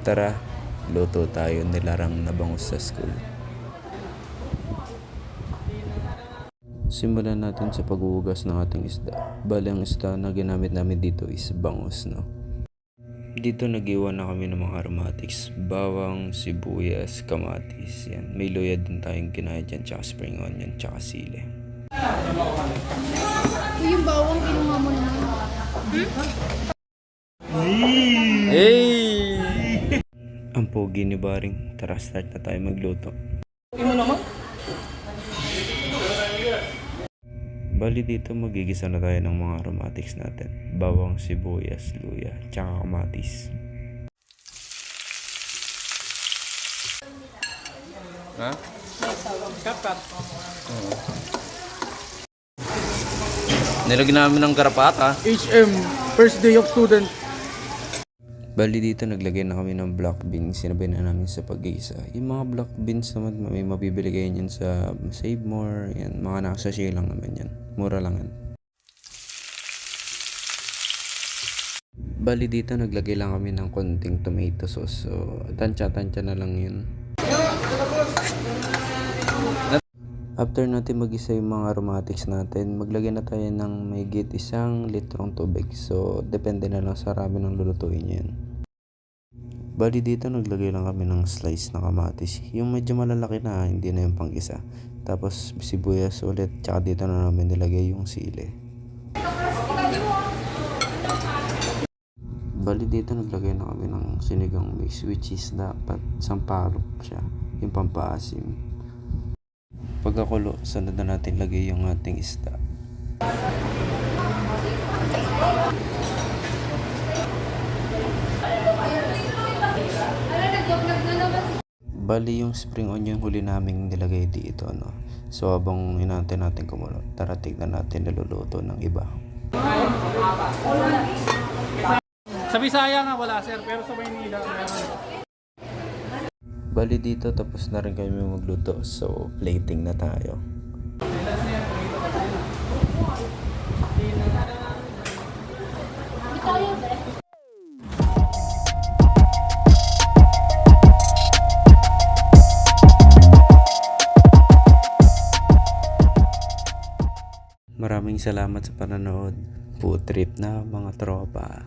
Tara, luto tayo nilarang na bangus sa school. Simulan natin sa paghuhugas ng ating isda. Bali ang isda na ginamit namin dito is bangus, no? Dito nag-iwan na kami ng mga aromatics. Bawang, sibuyas, kamatis. Yan. May luya din tayong kinaya dyan, tsaka spring onion, tsaka sili. Yung bawang kinuha mo naman. Hey! Ang pogi ni Baring. Tara, start na tayo magluto. Bali dito magigisa na tayo ng mga aromatics natin. Bawang, sibuyas, luya, tsaka kamatis. Ha? Cut. Nilagyan namin ng karapata. HM, first day of student. Bali dito naglagay na kami ng black beans. Sinabay na namin sa pag-iisa. Yung mga black beans naman may mabibili kayo yan sa Save More. Yan, mga nakasashay lang naman yan. Mura lang yan. Bali dito naglagay lang kami ng konting tomato sauce. So tansya-tansya na lang yun. After natin mag-isa yung mga aromatics natin, maglagay na tayo ng mahigit 1 litrong tubig. So depende na lang sa rami ng lulutuin yan. Bali dito naglagay lang kami ng slice na kamatis. Yung medyo malalaki na, hindi na yung pang-isa. Tapos sibuyas ulit, tsaka dito na namin nilagay yung sili. Bali dito naglagay na kami ng sinigang mix, which is dapat sampalok siya, yung pampaasim. Pagkakulo, sunod na natin lagay yung ating isda. Bali yung spring onion huli naming nilagay dito, no? So habang hinahantay natin kumulo, tara tignan natin niluluto ng iba. Sa Bisaya nga wala sir, pero sa Maynila meron. Bali dito tapos na rin kami magluto, so plating na tayo. Maraming salamat sa panonood. Food trip na mga tropa.